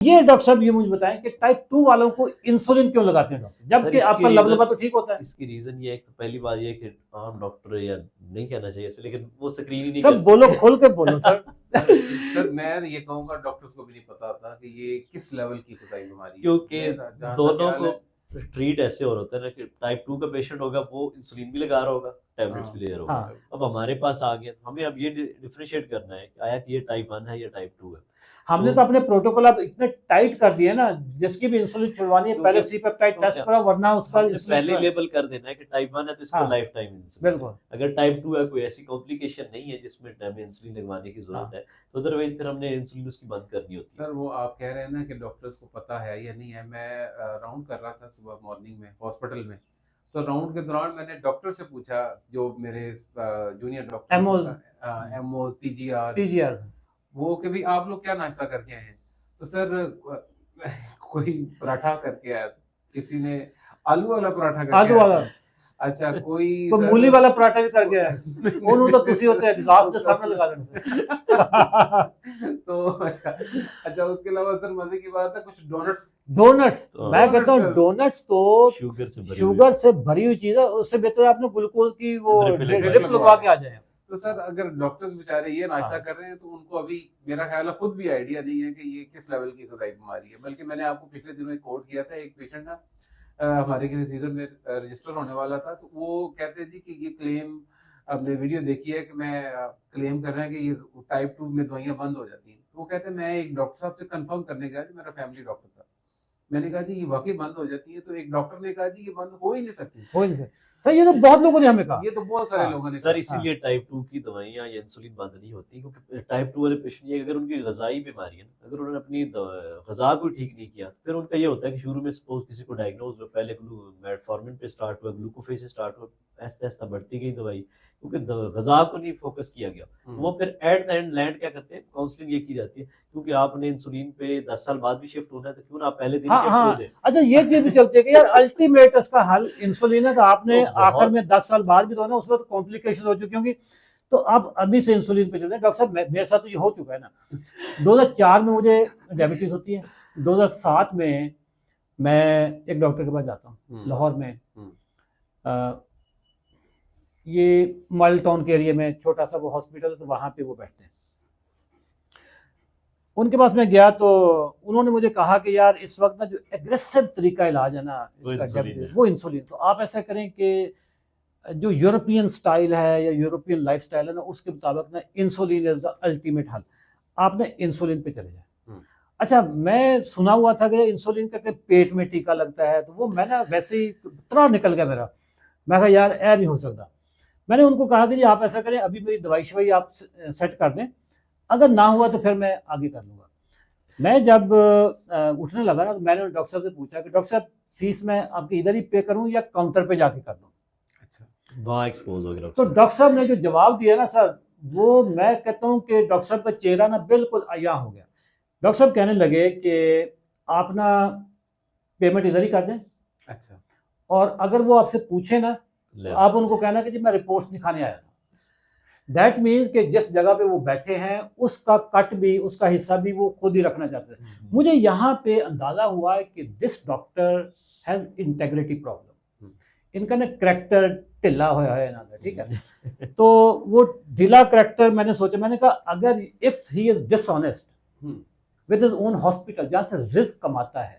ये डॉक्टर साहब ये मुझे बताएं कि टाइप 2 वालों को इंसुलिन क्यों लगाते हैं डॉक्टर, जबकि आपका लबलबा तो ठीक होता है। इसकी रीजन ये है कि पहली बात ये है कि आम डॉक्टर या नहीं कहना चाहिए इसे, लेकिन वो स्क्रीन ही नहीं सब बोलो, खोल के बोलो सर। सर मैं ये कहूंगा डॉक्टर्स को भी नहीं पता था कि ये किस लेवल की खुदाई बीमारी है, क्योंकि दोनों को ट्रीट ऐसे हो रहा है ना कि टाइप 2 का पेशेंट होगा वो इंसुलिन भी लगा रहा होगा, टैबलेट्स भी ले रहा होगा। हाँ। अब हमारे पास आ गया, हमें अब ये डिफरेंशिएट करना है कि आया कि ये टाइप 1 है या टाइप 2 है। हमने तो अपने प्रोटोकॉल अब इतने टाइट कर दिए ना, जिसकी भी इंसुलिन छुड़वानी है पहले सी पेप्टाइड टेस्ट करो, वरना उसका पहले लेबल कर देना है कि टाइप 1 है तो इसको लाइफ टाइम इंसुलिन। बिल्कुल। अगर टाइप 2 है, कोई ऐसी कॉम्प्लिकेशन नहीं है जिसमें हमें इंसुलिन लगवाने की जरूरत है, तो अदरवाइज फिर हमने इंसुलिन उसकी बंद करनी होती है। सर वो आप कह रहे हैं ना कि डॉक्टर्स को पता है या नहीं है, मैं राउंड कर रहा था सुबह मॉर्निंग में हॉस्पिटल में, तो राउंड के दौरान मैंने डॉक्टर से पूछा, जो मेरे जूनियर डॉक्टर एमओज पीजीआर, वो कि भाई आप लोग क्या नाश्ता करके आए हैं, तो सर कोई पराठा करके आया, किसी ने आलू वाला पराठा करके आलू वाला, अच्छा कोई तो मूली वाला पराठा भी कर गया है। उन्होंने तो खुशी होते हैं गिलास के सामने लगा देने से। तो अच्छा उसके अलावा सर मजे की बात है कुछ डोनट्स मैं कहता हूँ डोनट्स तो शुगर से भरी हुई चीज है, उससे बेहतर आपने ग्लूकोज की वो ड्रिप लगवा के आ जाए। तो सर अगर डॉक्टर्स बेचारे ये नाश्ता कर रहे हैं तो उनको अभी मेरा ख्याल है खुद भी आइडिया नहीं है कि ये किस लेवल की खुदाई बीमारी है। बल्कि मैंने आपको पिछले दिनों एक कोट किया था, एक पेशेंट ना हमारे किसी सीजन में रजिस्टर होने वाला था, तो वो कहते थे कि ये क्लेम, आपने वीडियो देखी है कि मैं क्लेम कर रहे हैं कि ये टाइप 2 में दवाइयां बंद हो जाती हैं। तो वो कहते हैं मैं एक डॉक्टर साहब से कंफर्म करने गया, मेरा फैमिली डॉक्टर था, मैंने कहा जी ये वाकई बंद हो जाती है, तो एक डॉक्टर ने कहा जी ये बंद हो ही नहीं सकती। सर ये तो बहुत लोगों ने हमें कहा, ये तो बहुत सारे लोगों ने सर इसीलिए टाइप 2 की दवाइयां या इंसुलिन बंद नहीं होती, क्योंकि टाइप 2 वाले पेशेंट ये अगर उनकी गजाई बीमारी है, अगर उन्होंने अपनी गजा को ठीक नहीं किया, फिर उनका ये होता है कि शुरू में सपोज किसी को डायग्नोज हुआ, पहले मेटफॉर्मिन पे स्टार्ट हुआ, ग्लूकोफेज से स्टार्ट हुआ, ऐसा ऐसा बढ़ती गई दवाई, क्योंकि गजा को नहीं फोकस किया गया। वो फिर एट द एंड लैंड क्या करते हैं, काउंसलिंग ये की जाती है, क्योंकि आपने इंसुलिन पे 10 साल बाद भी शिफ्ट होना है, तो क्यों ना आप पहले दिन शिफ्ट हो जाए। अच्छा ये चीज भी चलती है कि यार अल्टीमेट इसका हल इंसुलिन है, तो आपने आखिर में 10 साल बाद भी तो ना उसमें तो कॉम्प्लिकेशन हो चुकी होंगी, तो आप अभी से इंसुलिन पे चलते हैं। डॉक्टर साहब मेरे साथ तो ये हो चुका है ना, 2004 में मुझे डायबिटीज होती है, 2007 में मैं एक डॉक्टर के पास जाता हूँ लाहौर में, ये मॉडल टाउन के एरिया में छोटा सा वो हॉस्पिटल है, तो वहां पे वो बैठते हैं। उनके पास मैं गया तो उन्होंने मुझे कहा कि यार इस वक्त ना जो एग्रेसिव तरीका इलाज है ना वो इंसुलिन, तो आप ऐसा करें कि जो यूरोपियन स्टाइल है या यूरोपियन लाइफ स्टाइल है ना, उसके मुताबिक ना इंसुलिन इज द अल्टीमेट हल, आपने इंसुलिन पे चले जाए। अच्छा मैं सुना हुआ था कि इंसुलिन का पेट में टीका लगता है, तो वो मैं ना वैसे ही इतना निकल गया मेरा, मैं कहा यार ऐ नहीं हो सकता। मैंने उनको कहा कि जी आप ऐसा करें, अभी मेरी दवाई शवाई आप सेट कर दें, अगर ना हुआ तो फिर मैं आगे कर लूँगा। मैं जब उठने लगा ना, तो मैंने डॉक्टर साहब से पूछा कि डॉक्टर साहब फीस मैं आपकी इधर ही पे करूँ या काउंटर पे जाके कर दूँ। अच्छा वहाँ एक्सपोज हो गया। तो डॉक्टर साहब ने जो जवाब दिया ना सर, वो मैं कहता हूँ कि डॉक्टर साहब का चेहरा ना बिल्कुल अया हो गया। डॉक्टर साहब कहने लगे कि आप ना पेमेंट इधर ही कर दें, अच्छा, और अगर वो आपसे पूछे ना तो आप उनको कहना कि जी मैं रिपोर्ट्स दिखाने आया था। दैट मीन्स कि जिस जगह पे वो बैठे हैं उसका कट भी, उसका हिस्सा भी वो खुद ही रखना चाहते हैं। मुझे यहाँ पे अंदाजा हुआ है कि this doctor has integrity problem, इनका ना करैक्टर ढिला होया है ना, ठीक है। तो वो ढीला करैक्टर, मैंने सोचा, मैंने कहा अगर if he is dishonest with his own hospital जहाँ से रिस्क कमाता है,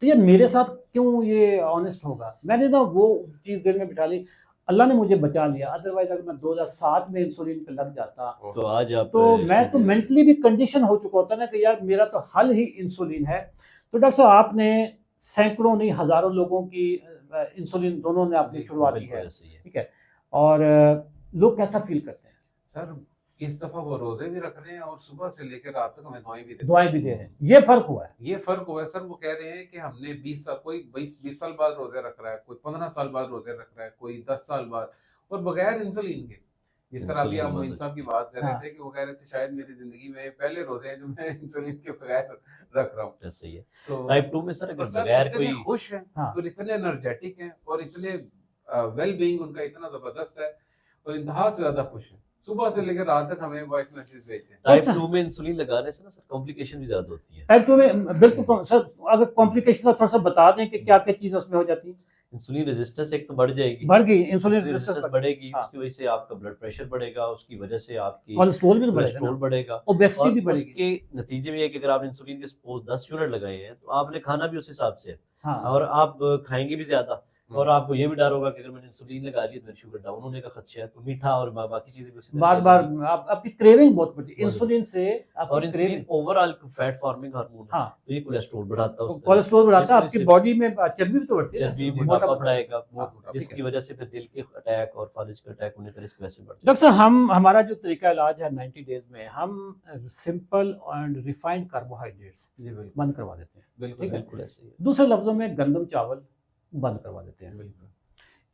तो ये मेरे साथ क्यों ये ऑनेस्ट होगा। मैंने ना वो चीज़ दिल में बिठा ली, अल्लाह ने मुझे बचा लिया। अदरवाइज अगर मैं 2007 में इंसुलिन पे लग जाता तो आज आप तो मैं तो मेंटली भी कंडीशन हो चुका होता ना कि यार मेरा तो हल ही इंसुलिन है। तो डॉक्टर साहब आपने सैकड़ों नहीं हजारों लोगों की इंसुलिन दोनों ने आपने छुड़वा दी है, ठीक है, और लोग कैसा फील करते हैं। सर इस दफा वो रोजे भी रख रहे हैं और सुबह से लेकर रात तक हमें दवाएं भी दे रहे हैं। ये फर्क हुआ है, सर। वो कह रहे हैं कि हमने 20 साल, कोई 20 साल बाद रोजे रख रहा है, कोई 15 साल बाद रोजे रख रहा है, कोई 10 साल बाद, और बगैर इंसुलिन के। जिस तरह अभी आप मोइन साहब की बात कर रहे थे कि वो कह रहे थे शायद मेरी जिंदगी में पहले रोजे हैं जो मैं इंसुलिन के बगैर रख रहा हूँ। सही है। तो टाइप 2 में सर अगर बगैर कोई खुश हैं और इतने एनर्जेटिक हैं और इतने वेल बीइंग उनका इतना जबरदस्त है और इंतहा से ज्यादा खुश है, सुबह से लेकर रात तक हमें वॉइस मैसेज भेजते हैं। टाइप सर- 2 में इंसुलिन लगाने से ना सर कॉम्प्लिकेशन भी ज्यादा होती है। टाइप 2 में बिल्कुल सर, अगर कॉम्प्लिकेशन का थोड़ा सा बता दें कि क्या क्या चीज़ उसमें हो जाती है। इंसुलिन रेजिस्टेंस एक तो बढ़ जाएगी, बढ़ गई इंसुलिन इंसुलिन रेजिस्टेंस, रेजिस्टेंस बढ़ेगी, हाँ। उसकी वजह से आपका ब्लड प्रेशर बढ़ेगा, उसकी वजह से आपकी कोलेस्ट्रॉल भी तो बढ़ेगा कोलेस्ट्रॉल ना, बढ़ेगा, ओबेसिटी और भी बढ़ेगी। उसके नतीजे में ये है कि अगर आपने इंसुलिन के सपोज 10 यूनिट लगाए हैं तो आपने खाना भी उस हिसाब से है, हाँ, और आप खाएंगे भी ज्यादा, और आपको ये भी डर होगा कि अगर मैंने इंसुलिन लगा ली तो मेरी शुगर डाउन होने का खतरा है, तो मीठा और बाकी चीजें भी उसी तरह बार से बार बढ़ेंगी। आपकी क्रेविंग बहुत बढ़ती है बढ़ इंसुलिन से, और आपकी insulin craving, overall fat forming hormone है, हाँ, तो ये कोलेस्ट्रॉल बढ़ाता है उस तरह। कोलेस्ट्रॉल बढ़ाता है, जिसकी आपकी वजह से बॉडी में चर्बी भी तो बढ़ती है ना, चर्बी मोटा मोटापा मोटा। बढ़ाएगा, हाँ, जिसकी वजह से फिर दिल के अटैक और फालिज के अटैक होने का रिस्क वैसे बढ़ डॉक्टर साहब, हमारा जो तरीका इलाज है 90 डेज में, हम सिंपल एंड रिफाइंड कार्बोहाइड्रेट्स जी बिल्कुल बंद करवा देते हैं। बिल्कुल ठीक है। बिल्कुल ऐसे ही है। दूसरे लफ्जों में गंदम चावल बंद करवा देते हैं। बिल्कुल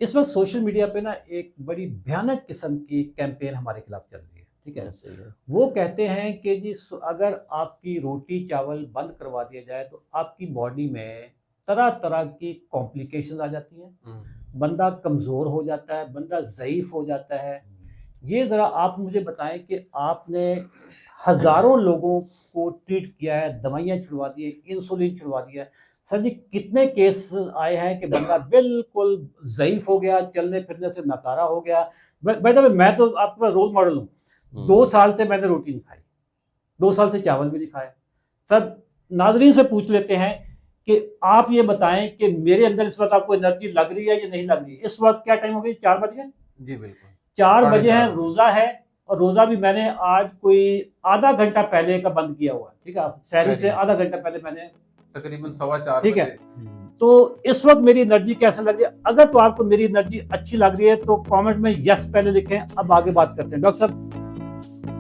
इस वक्त सोशल मीडिया पे ना एक बड़ी भयानक किस्म की कैंपेन हमारे खिलाफ चल रही है। ठीक है, ऐसे ही है। वो कहते हैं कि जी अगर आपकी रोटी चावल बंद करवा दिया जाए तो आपकी बॉडी में तरह तरह की कॉम्प्लिकेशन आ जाती हैं, बंदा कमज़ोर हो जाता है, बंदा ज़ईफ़ हो जाता है। ये ज़रा आप मुझे बताएं कि आपने हज़ारों लोगों को ट्रीट किया है, दवाइयाँ छुड़वा दी है, इंसुलिन छुड़वा दिया है, सर जी कितने केस आए हैं कि बंदा बिल्कुल ज़ईफ़ हो गया, चलने फिरने से नकारा हो गया। बाय द वे, मैं तो आपका रोल मॉडल हूँ। 2 साल से मैंने रोटी नहीं खाई, 2 साल से चावल भी नहीं खाए। सर, नाजरीन से पूछ लेते हैं कि आप ये बताएं कि मेरे अंदर इस वक्त आपको एनर्जी लग रही है या नहीं लग रही है। इस वक्त क्या टाइम हो गया, 4 बज गए, जी बिल्कुल 4 साढ़े बजे हैं, 4 रोज़ा है, और रोज़ा भी मैंने आज कोई आधा घंटा पहले का बंद किया हुआ है। ठीक है, सहरी से आधा घंटा पहले मैंने, तकरीबन 4:15 ठीक है। बजे। तो इस वक्त मेरी एनर्जी कैसे लग रही है? अगर तो आपको मेरी एनर्जी अच्छी लग रही है तो कमेंट में यस पहले लिखें। अब आगे बात करते हैं डॉक्टर साहब।